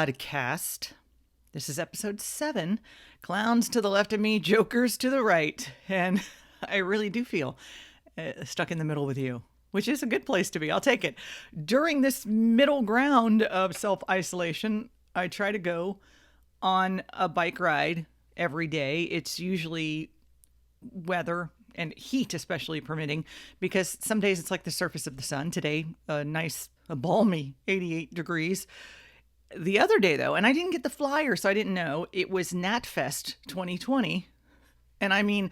Broadcast. This is episode 7. Clowns to the left of me, jokers to the right. And I really do feel stuck in the middle with you, which is a good place to be. I'll take it. During this middle ground of self-isolation, I try to go on a bike ride every day. It's usually weather and heat especially permitting, because some days it's like the surface of the sun. Today, a balmy 88 degrees. The other day, though, and I didn't get the flyer, so I didn't know, it was NatFest 2020. And I mean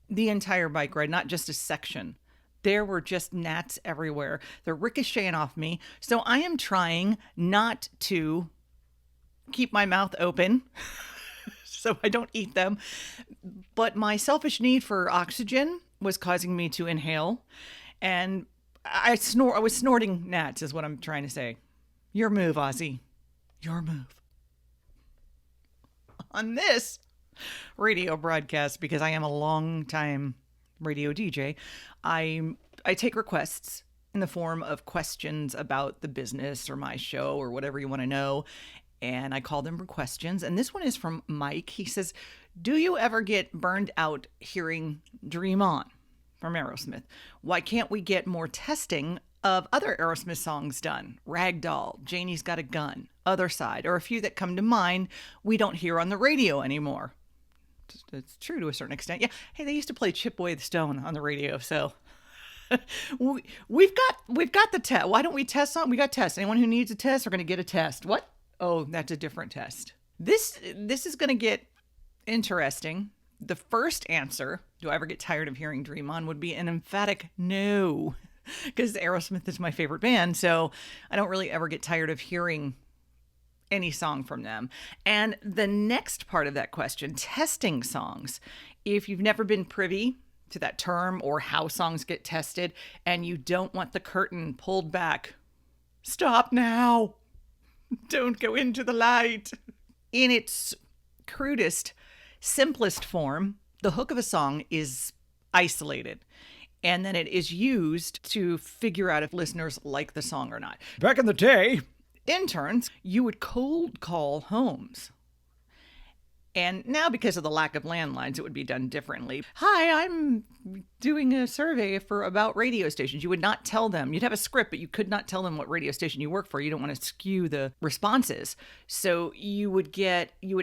the entire bike ride, not just a section. There were just gnats everywhere. They're ricocheting off me. So I am trying not to keep my mouth open so I don't eat them. But my selfish need for oxygen was causing me to inhale. And I was snorting gnats is what I'm trying to say. Your move, Ozzy. Your move. On this radio broadcast, because I am a long-time radio DJ, I take requests in the form of questions about the business or my show or whatever you want to know. And I call them requestions. And this one is from Mike. He says, do you ever get burned out hearing Dream On from Aerosmith? Why can't we get more testing of other Aerosmith songs done? Ragdoll, Janie's Got a Gun, Other Side, or a few that come to mind we don't hear on the radio anymore. It's true to a certain extent. Yeah. Hey, they used to play Chip Away the Stone on the radio, so we've got the test. Why don't we test on? We got tests. Anyone who needs a test are going to get a test. What? Oh, that's a different test. This is going to get interesting. The first answer, do I ever get tired of hearing Dream On, would be an emphatic no, because Aerosmith is my favorite band, so I don't really ever get tired of hearing any song from them. And the next part of that question, testing songs, if you've never been privy to that term or how songs get tested and you don't want the curtain pulled back, stop now. Don't go into the light. In its crudest, simplest form, the hook of a song is isolated, and then it is used to figure out if listeners like the song or not. Back in the day, interns, you would cold call homes. And now, because of the lack of landlines, it would be done differently. Hi, I'm doing a survey about radio stations. You would not tell them. You'd have a script, but you could not tell them what radio station you work for. You don't want to skew the responses. So you would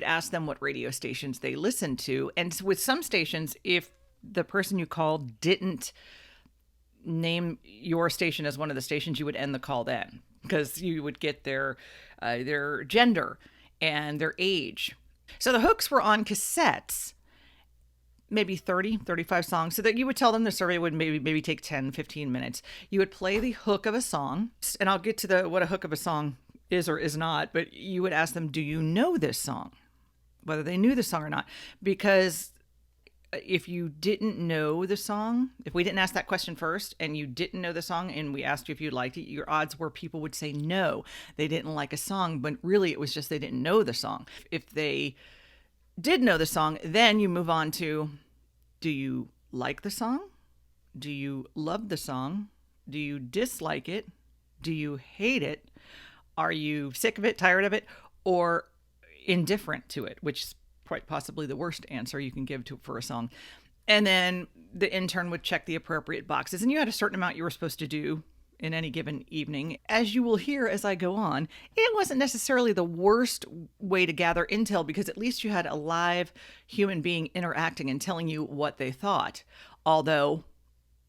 ask them what radio stations they listen to. And with some stations, if the person you called didn't name your station as one of the stations, you would end the call then, because you would get their gender and their age. So the hooks were on cassettes, maybe 30, 35 songs, so that you would tell them the survey would maybe take 10, 15 minutes. You would play the hook of a song, and I'll get to what a hook of a song is or is not, but you would ask them, do you know this song? Whether they knew the song or not. Because if you didn't know the song, if we didn't ask that question first and you didn't know the song and we asked you if you liked it, your odds were people would say no, they didn't like a song, but really it was just they didn't know the song. If they did know the song, then you move on to, do you like the song? Do you love the song? Do you dislike it? Do you hate it? Are you sick of it, tired of it, or indifferent to it, which is quite possibly the worst answer you can give for a song. And then the intern would check the appropriate boxes. And you had a certain amount you were supposed to do in any given evening. As you will hear as I go on, it wasn't necessarily the worst way to gather intel, because at least you had a live human being interacting and telling you what they thought. Although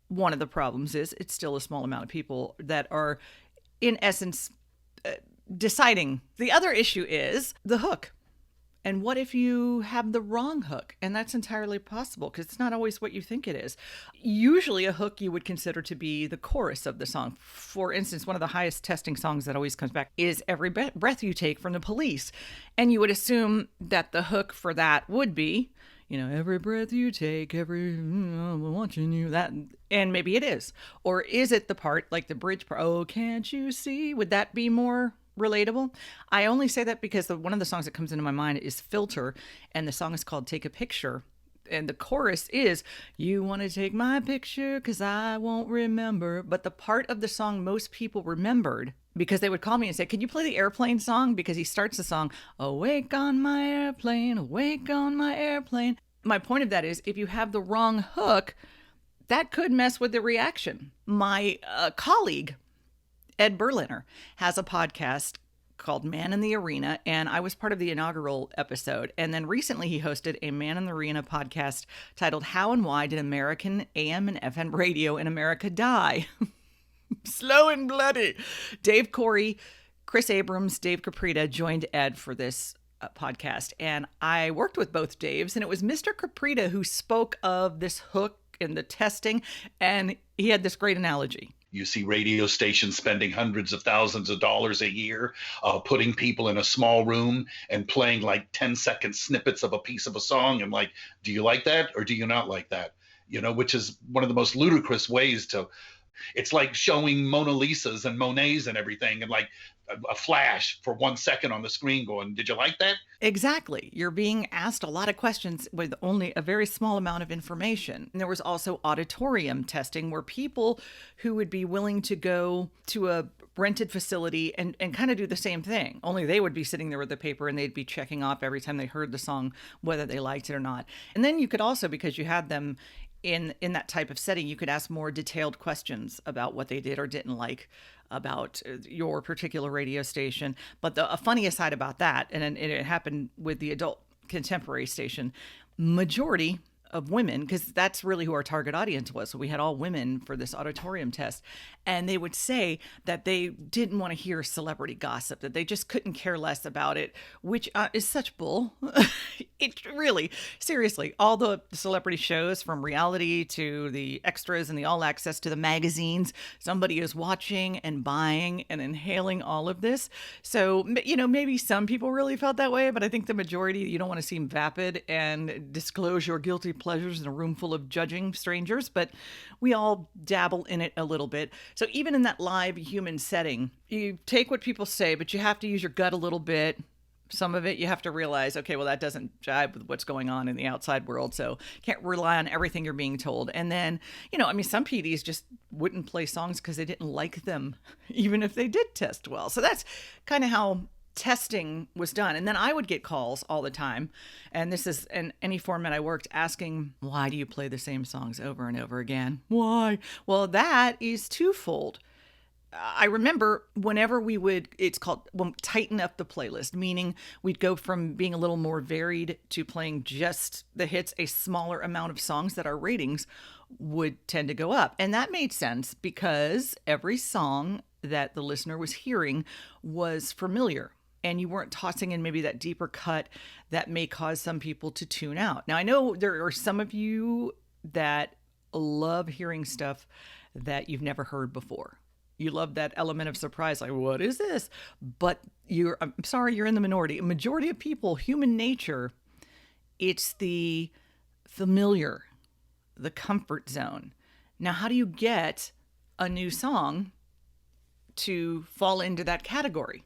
one of the problems is it's still a small amount of people that are, in essence, deciding. The other issue is the hook. And what if you have the wrong hook? And that's entirely possible, because it's not always what you think it is. Usually a hook you would consider to be the chorus of the song. For instance, one of the highest testing songs that always comes back is Every Breath You Take from the Police. And you would assume that the hook for that would be, every breath you take, I'm watching you, that, and maybe it is. Or is it the part, like the bridge part, oh, can't you see? Would that be more relatable? I only say that because one of the songs that comes into my mind is Filter, and the song is called Take a Picture. And the chorus is, you want to take my picture because I won't remember. But the part of the song most people remembered, because they would call me and say, can you play the airplane song? Because he starts the song, awake on my airplane, awake on my airplane. My point of that is, if you have the wrong hook, that could mess with the reaction. My colleague, Ed Berliner, has a podcast called Man in the Arena, and I was part of the inaugural episode. And then recently he hosted a Man in the Arena podcast titled How and Why Did American AM and FM Radio in America Die? Slow and bloody. Dave Corey, Chris Abrams, Dave Caprita joined Ed for this podcast. And I worked with both Daves, and it was Mr. Caprita who spoke of this hook and the testing, and he had this great analogy. You see radio stations spending hundreds of thousands of dollars a year, putting people in a small room and playing like 10-second snippets of a piece of a song. And like, do you like that or do you not like that? You know, which is one of the most ludicrous ways to, it's like showing Mona Lisas and Monets and everything, and like a flash for 1 second on the screen going, did you like that? Exactly. You're being asked a lot of questions with only a very small amount of information. And there was also auditorium testing, where people who would be willing to go to a rented facility and kind of do the same thing, only they would be sitting there with the paper and they'd be checking off every time they heard the song, whether they liked it or not. And then you could also, because you had them in that type of setting, you could ask more detailed questions about what they did or didn't like about your particular radio station. But the funny aside about that, and it happened with the adult contemporary station, majority of women, because that's really who our target audience was. So we had all women for this auditorium test. And they would say that they didn't want to hear celebrity gossip, that they just couldn't care less about it, which is such bull. It really, seriously, all the celebrity shows, from reality to the extras and the all access to the magazines, somebody is watching and buying and inhaling all of this. So, you know, maybe some people really felt that way, but I think the majority, you don't want to seem vapid and disclose your guilty pleasures in a room full of judging strangers, but we all dabble in it a little bit. So even in that live human setting, you take what people say, but you have to use your gut a little bit. Some of it you have to realize, okay, well, that doesn't jive with what's going on in the outside world, so can't rely on everything you're being told. And then, you know, I mean, some PDs just wouldn't play songs because they didn't like them, even if they did test well. So that's kind of how testing was done. And then I would get calls all the time, and this is in any format I worked, asking, why do you play the same songs over and over again? Why? Well, that is twofold. I remember whenever we would, it's called tighten up the playlist, meaning we'd go from being a little more varied to playing just the hits, a smaller amount of songs, that our ratings would tend to go up. And that made sense because every song that the listener was hearing was familiar. And you weren't tossing in maybe that deeper cut that may cause some people to tune out. Now, I know there are some of you that love hearing stuff that you've never heard before. You love that element of surprise, like, what is this? But I'm sorry, you're in the minority. A majority of people, human nature, it's the familiar, the comfort zone. Now, how do you get a new song to fall into that category?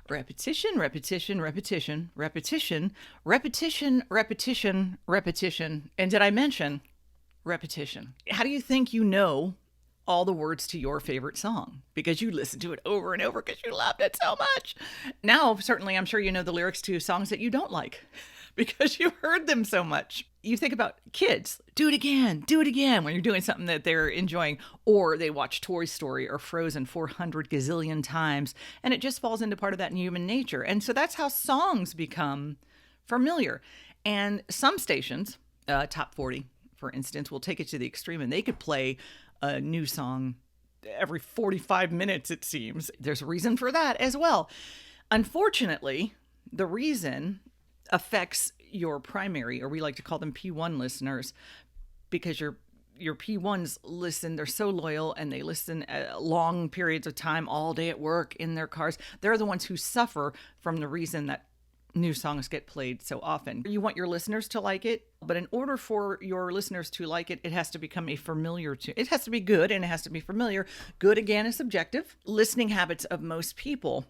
Repetition, repetition, repetition, repetition, repetition, repetition, repetition. And did I mention repetition? How do you think you know all the words to your favorite song? Because you listen to it over and over because you loved it so much. Now, certainly, I'm sure you know the lyrics to songs that you don't like because you heard them so much. You think about kids, do it again, when you're doing something that they're enjoying, or they watch Toy Story or Frozen 400 gazillion times, and it just falls into part of that human nature. And so that's how songs become familiar. And some stations, Top 40, for instance, will take it to the extreme, and they could play a new song every 45 minutes, it seems. There's a reason for that as well. Unfortunately, the reason affects your primary, or we like to call them P1 listeners, because your P1s listen, they're so loyal, and they listen long periods of time, all day at work, in their cars. They're the ones who suffer from the reason that new songs get played so often. You want your listeners to like it, but in order for your listeners to like it, it has to become a familiar tune. It has to be good, and it has to be familiar. Good, again, is subjective. Listening habits of most people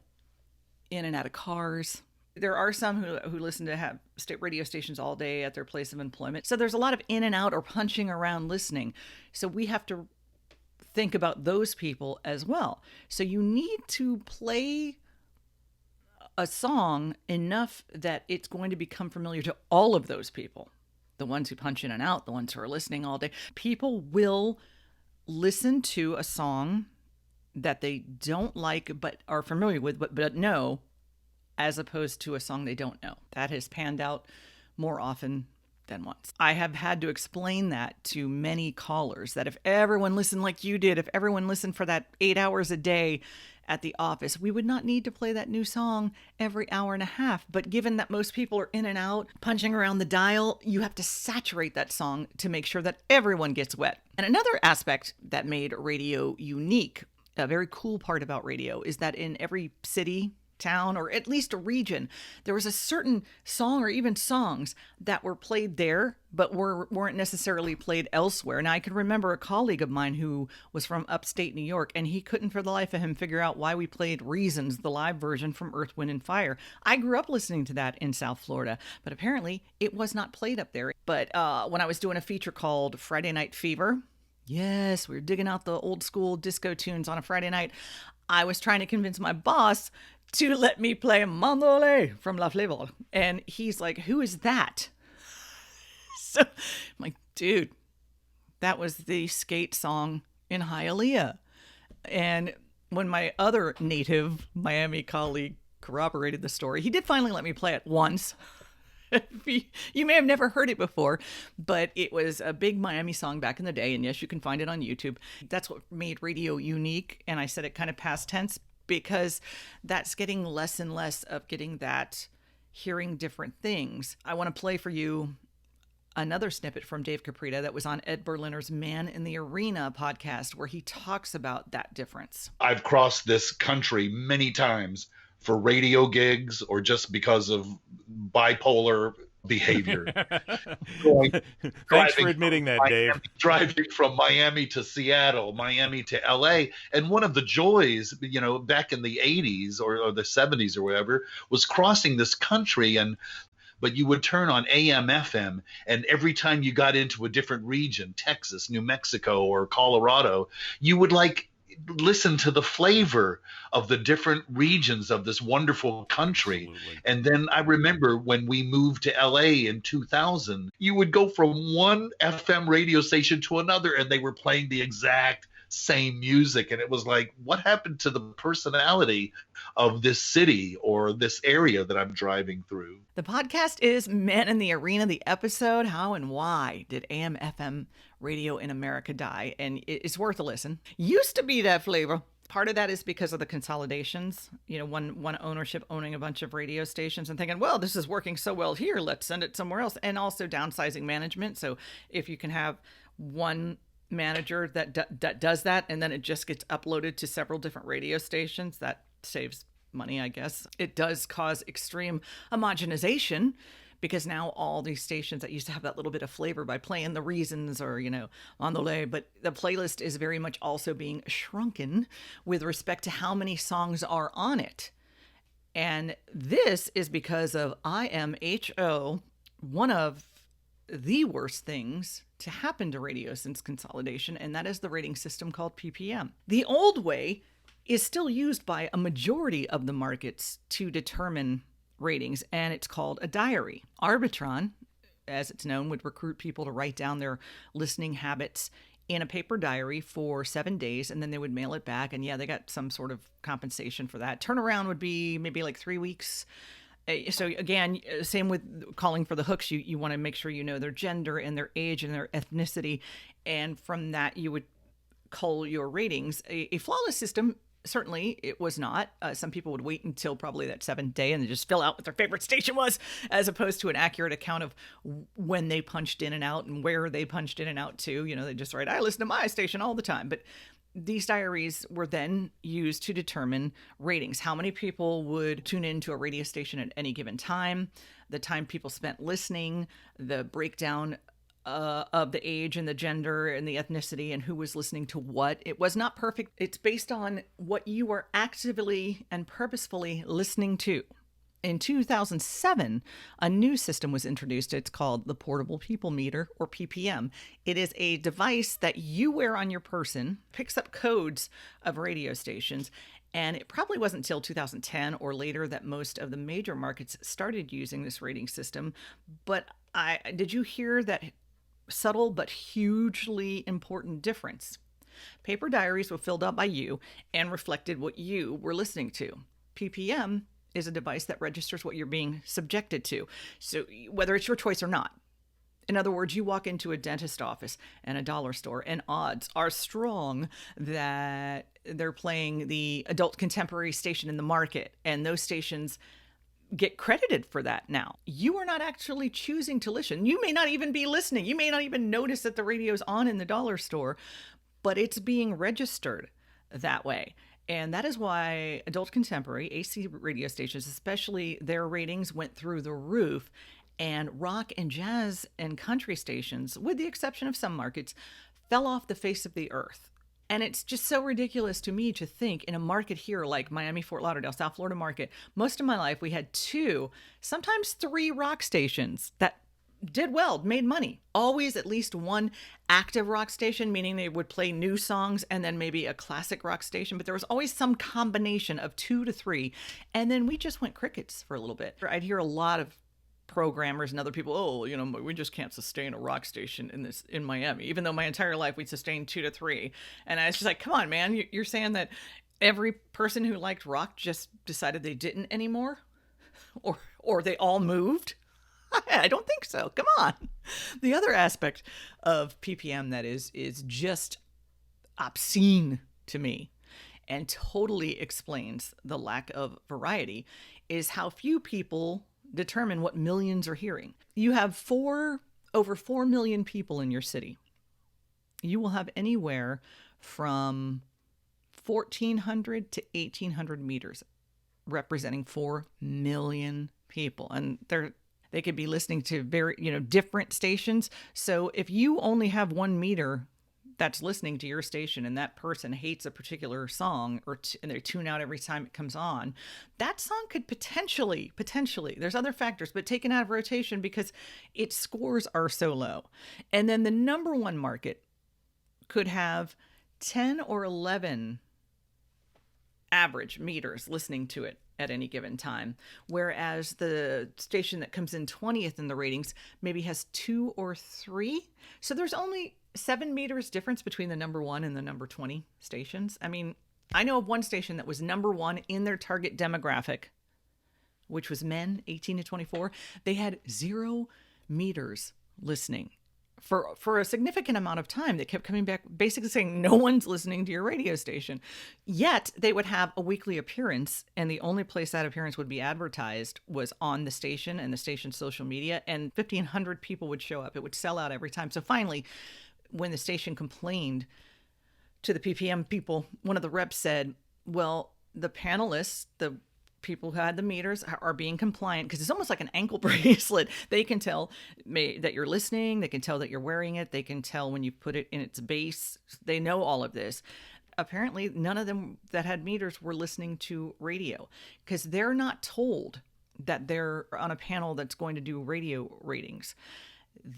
in and out of cars, There are some who listen to have state radio stations all day at their place of employment. So there's a lot of in and out or punching around listening. So we have to think about those people as well. So you need to play a song enough that it's going to become familiar to all of those people. The ones who punch in and out, the ones who are listening all day. People will listen to a song that they don't like but are familiar with, but know, as opposed to a song they don't know. That has panned out more often than once. I have had to explain that to many callers, that if everyone listened like you did, if everyone listened for that 8 hours a day at the office, we would not need to play that new song every hour and a half. But given that most people are in and out, punching around the dial, you have to saturate that song to make sure that everyone gets wet. And another aspect that made radio unique, a very cool part about radio, is that in every city, town, or at least a region, there was a certain song or even songs that were played there but weren't necessarily played elsewhere. And I can remember a colleague of mine who was from upstate New York, and he couldn't for the life of him figure out why we played Reasons, the live version from Earth, Wind, and Fire. I grew up listening to that in South Florida, but apparently it was not played up there. But when I was doing a feature called Friday Night Fever, yes, we were digging out the old school disco tunes on a Friday night, I was trying to convince my boss to let me play Mandole from La Flavor. And he's like, who is that? So I'm like, dude, that was the skate song in Hialeah. And when my other native Miami colleague corroborated the story, he did finally let me play it once. You may have never heard it before, but it was a big Miami song back in the day. And yes, you can find it on YouTube. That's what made radio unique. And I said it kind of past tense, because that's getting less and less of getting that hearing different things. I want to play for you another snippet from Dave Caprita that was on Ed Berliner's Man in the Arena podcast, where he talks about that difference. I've crossed this country many times for radio gigs or just because of bipolar behavior. Thanks for admitting that, Miami, Dave. Driving from Miami to Seattle, Miami to LA. And one of the joys, back in the 80s or the 70s or whatever, was crossing this country. But you would turn on AM, FM, and every time you got into a different region, Texas, New Mexico, or Colorado, you would listen to the flavor of the different regions of this wonderful country. Absolutely. And then I remember when we moved to LA in 2000, you would go from one FM radio station to another and they were playing the exact same music. And it was like, what happened to the personality of this city or this area that I'm driving through? The podcast is Man in the Arena, the episode, How and Why Did AM FM Radio in America Die? And it's worth a listen. Used to be that flavor. Part of that is because of the consolidations, one ownership owning a bunch of radio stations and thinking, well, this is working so well here, let's send it somewhere else. And also downsizing management. So if you can have one manager that does that, and then it just gets uploaded to several different radio stations, that saves money, I guess. It does cause extreme homogenization, because now all these stations that used to have that little bit of flavor by playing the Reasons or, on the lay, but the playlist is very much also being shrunken with respect to how many songs are on it. And this is because of IMHO, one of the worst things to happen to radio since consolidation, and that is the rating system called PPM. The old way is still used by a majority of the markets to determine ratings, and it's called a diary. Arbitron, as it's known, would recruit people to write down their listening habits in a paper diary for 7 days, and then they would mail it back, and they got some sort of compensation for that. Turnaround would be maybe like 3 weeks. So again, same with calling for the hooks. You want to make sure you know their gender and their age and their ethnicity, and from that you would cull your ratings. A flawless system, certainly it was not. Some people would wait until probably that 7th day and they just fill out what their favorite station was, as opposed to an accurate account of when they punched in and out and where they punched in and out to. They just write, I listen to my station all the time. But these diaries were then used to determine ratings. How many people would tune into a radio station at any given time, the time people spent listening, the breakdown of the age and the gender and the ethnicity and who was listening to what. It was not perfect. It's based on what you are actively and purposefully listening to. In 2007, a new system was introduced. It's called the Portable People Meter, or PPM. It is a device that you wear on your person, picks up codes of radio stations, and it probably wasn't until 2010 or later that most of the major markets started using this rating system. But did you hear that subtle but hugely important difference? Paper diaries were filled out by you and reflected what you were listening to. PPM is a device that registers what you're being subjected to, so whether it's your choice or not. In other words, you walk into a dentist office and a dollar store, and odds are strong that they're playing the adult contemporary station in the market, and those stations get credited for that now. You are not actually choosing to listen. You may not even be listening. You may not even notice that the radio's on in the dollar store, but it's being registered that way. And that is why adult contemporary AC radio stations, especially their ratings, went through the roof. And rock and jazz and country stations, with the exception of some markets, fell off the face of the earth. And it's just so ridiculous to me to think in a market here like Miami, Fort Lauderdale, South Florida market, most of my life we had 2, sometimes 3 rock stations that did well, made money. Always at least one active rock station, meaning they would play new songs, and then maybe a classic rock station. But there was always some combination of 2 to 3. And then we just went crickets for a little bit. I'd hear a lot of programmers and other people, oh, we just can't sustain a rock station in Miami, even though my entire life we sustained 2 to 3. And I was just like, come on, man, you're saying that every person who liked rock just decided they didn't anymore, or they all moved? I don't think so. Come on. The other aspect of PPM that is just obscene to me and totally explains the lack of variety is how few people determine what millions are hearing. You have over 4 million people in your city. You will have anywhere from 1,400 to 1,800 meters representing 4 million people. And they could be listening to very, different stations. So if you only have 1 meter that's listening to your station and that person hates a particular song and they tune out every time it comes on, that song could potentially, there's other factors, but taken out of rotation because its scores are so low. And then the number one market could have 10 or 11 average meters listening to it at any given time, whereas the station that comes in 20th in the ratings maybe has 2 or 3. So there's only 7 meters difference between the number 1 and the number 20 stations. I mean, I know of one station that was number 1 in their target demographic, which was men 18 to 24. They had 0 meters listening for a significant amount of time. They kept coming back basically saying no one's listening to your radio station. Yet they would have a weekly appearance, and the only place that appearance would be advertised was on the station and the station's social media, and 1,500 people would show up. It would sell out every time. So finally, when the station complained to the PPM people, one of the reps said, well, the panelists, the people who had the meters are being compliant, because it's almost like an ankle bracelet. They can tell that you're listening. They can tell that you're wearing it. They can tell when you put it in its base. They know all of this. Apparently, none of them that had meters were listening to radio, because they're not told that they're on a panel that's going to do radio ratings.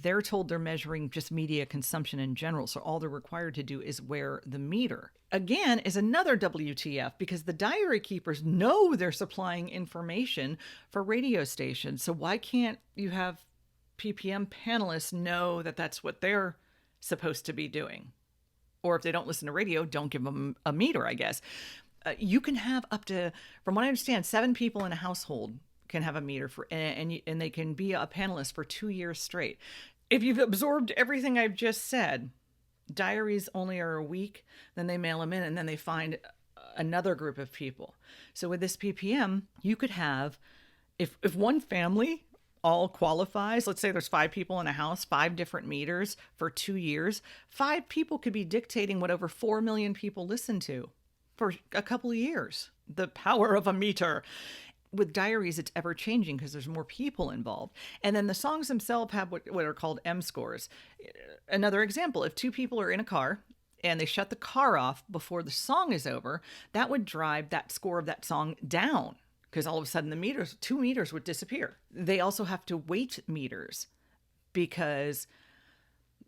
They're told they're measuring just media consumption in general. So all they're required to do is wear the meter. Again, is another WTF, because the diary keepers know they're supplying information for radio stations. So why can't you have PPM panelists know that that's what they're supposed to be doing? Or if they don't listen to radio, don't give them a meter, I guess. You can have up to, from what I understand, 7 people in a household can have a meter for, and they can be a panelist for 2 years straight. If you've absorbed everything I've just said, diaries only are a week, then they mail them in, and then they find another group of people. So with this PPM, you could have, if one family all qualifies, let's say there's 5 people in a house, 5 different meters for 2 years, 5 people could be dictating what over 4 million people listen to for a couple of years. The power of a meter. With diaries, it's ever changing because there's more people involved. And then the songs themselves have what are called M scores. Another example, if 2 people are in a car and they shut the car off before the song is over, that would drive that score of that song down, because all of a sudden the meters, 2 meters would disappear. They also have to weight meters because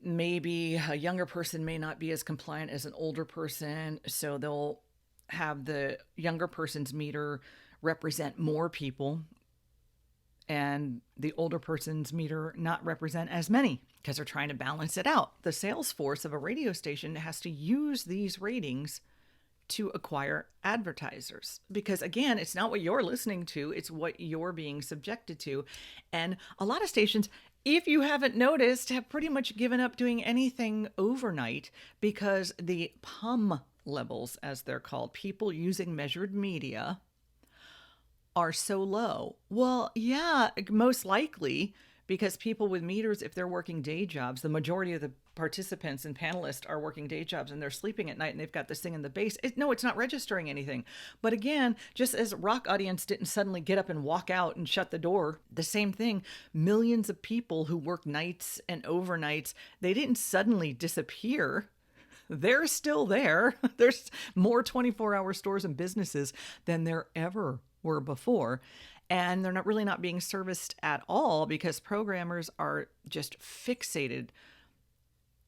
maybe a younger person may not be as compliant as an older person. So they'll have the younger person's meter represent more people and the older person's meter not represent as many because they're trying to balance it out. The sales force of a radio station has to use these ratings to acquire advertisers because, again, it's not what you're listening to, it's what you're being subjected to. And a lot of stations, if you haven't noticed, have pretty much given up doing anything overnight because the PUM levels, as they're called, people using measured media, are so low. Well, yeah, most likely because people with meters, if they're working day jobs, the majority of the participants and panelists are working day jobs and they're sleeping at night and they've got this thing in the base. No, it's not registering anything. But again, just as rock audience didn't suddenly get up and walk out and shut the door, the same thing, millions of people who work nights and overnights, they didn't suddenly disappear. They're still there. There's more 24-hour stores and businesses than there ever were before. And they're really not being serviced at all because programmers are just fixated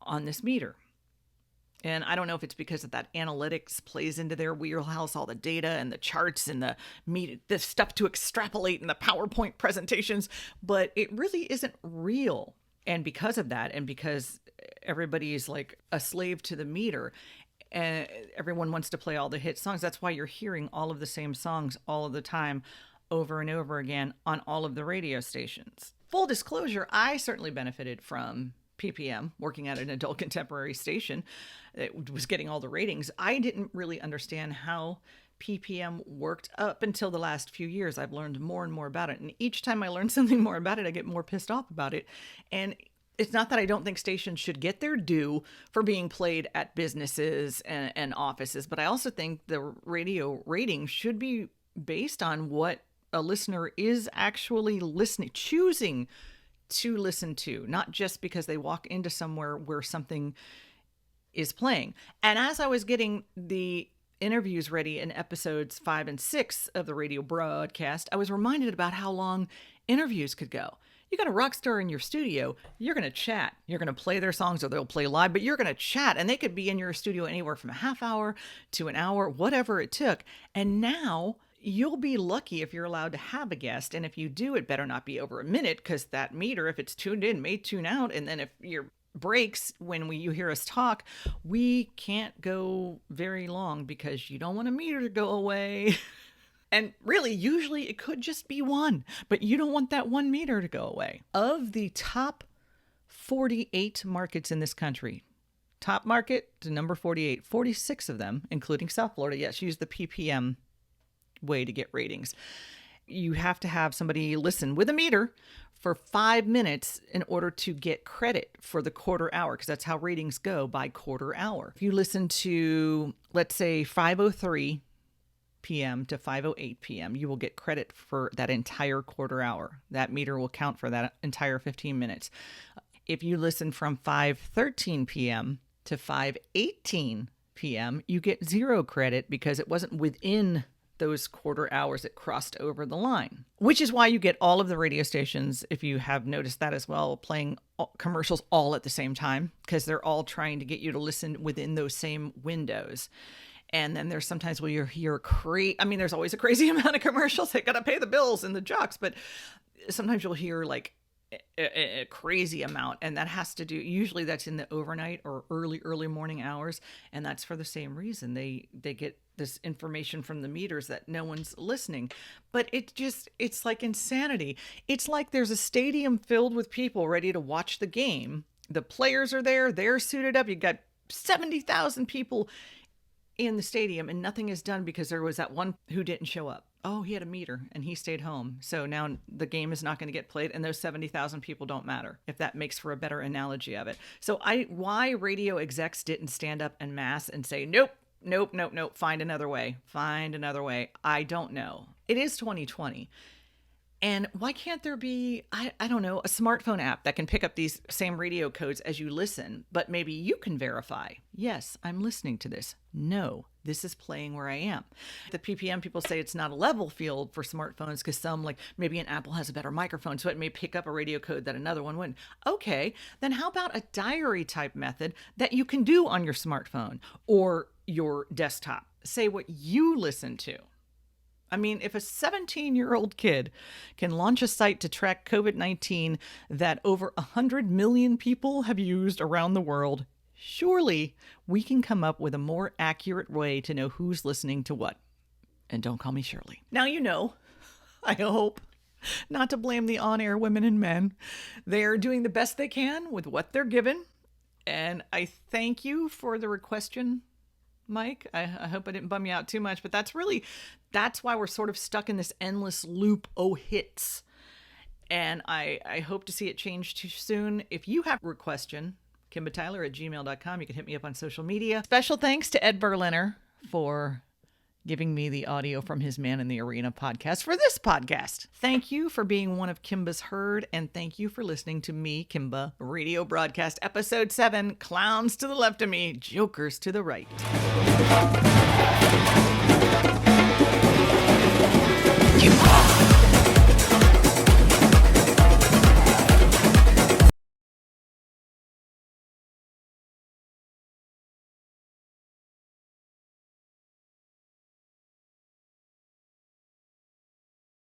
on this meter. And I don't know if it's because of that analytics plays into their wheelhouse, all the data and the charts and the stuff to extrapolate and the PowerPoint presentations, but it really isn't real. And because of that, and because everybody is like a slave to the meter, and everyone wants to play all the hit songs, that's why you're hearing all of the same songs all of the time, over and over again on all of the radio stations. Full disclosure, I certainly benefited from PPM, working at an adult contemporary station that was getting all the ratings. I didn't really understand how PPM worked up until the last few years. I've learned more and more about it. And each time I learn something more about it, I get more pissed off about it. And it's not that I don't think stations should get their due for being played at businesses and offices, but I also think the radio rating should be based on what a listener is actually choosing to listen to, not just because they walk into somewhere where something is playing. And as I was getting the interviews ready in episodes 5 and 6 of the radio broadcast, I was reminded about how long interviews could go. You got a rock star in your studio, you're going to chat. You're going to play their songs or they'll play live, but you're going to chat. And they could be in your studio anywhere from a half hour to an hour, whatever it took. And now you'll be lucky if you're allowed to have a guest. And if you do, it better not be over a minute because that meter, if it's tuned in, may tune out. And then if your breaks when you hear us talk, we can't go very long because you don't want a meter to go away. And really, usually it could just be one, but you don't want that 1 meter to go away. Of the top 48 markets in this country, top market to number 48, 46 of them, including South Florida, yes, use the PPM way to get ratings. You have to have somebody listen with a meter for 5 minutes in order to get credit for the quarter hour, because that's how ratings go, by quarter hour. If you listen to, let's say, 5:03 p.m. to 5:08 p.m., you will get credit for that entire quarter hour. That meter will count for that entire 15 minutes. If you listen from 5:13 p.m. to 5:18 p.m., you get 0 credit because it wasn't within those quarter hours it crossed over the line, which is why you get all of the radio stations, if you have noticed that as well, playing commercials all at the same time because they're all trying to get you to listen within those same windows. And then there's sometimes where you hear there's always a crazy amount of commercials. They got to pay the bills and the jocks, but sometimes you'll hear like a crazy amount, and that has to do, usually that's in the overnight or early morning hours, and that's for the same reason. They get this information from the meters that no one's listening. But it's like insanity. It's like there's a stadium filled with people ready to watch the game. The players are there, they're suited up. You got 70,000 people in the stadium, and nothing is done because there was that one who didn't show up. Oh, he had a meter and he stayed home. So now the game is not going to get played, and those 70,000 people don't matter, if that makes for a better analogy of it. So why radio execs didn't stand up en masse and say, nope, find another way, I don't know. It is 2020. And why can't there be, I don't know, a smartphone app that can pick up these same radio codes as you listen, but maybe you can verify, yes, I'm listening to this. No, this is playing where I am. The PPM people say it's not a level field for smartphones because some, like maybe an Apple has a better microphone, so it may pick up a radio code that another one wouldn't. Okay, then how about a diary type method that you can do on your smartphone or your desktop? Say what you listen to. I mean, if a 17-year-old kid can launch a site to track COVID-19 that over 100 million people have used around the world, surely we can come up with a more accurate way to know who's listening to what. And don't call me Shirley. Now you know, I hope, not to blame the on-air women and men. They're doing the best they can with what they're given. And I thank you for the requestion, Mike. I hope I didn't bum you out too much, but that's why we're sort of stuck in this endless loop of hits. And I hope to see it change too soon. If you have a requestion, KimbaTyler@gmail.com. You can hit me up on social media. Special thanks to Ed Berliner for giving me the audio from his Man in the Arena podcast for this podcast. Thank you for being one of Kimba's herd, and thank you for listening to me, Kimba, radio broadcast episode 7, Clowns to the left of me, Jokers to the right.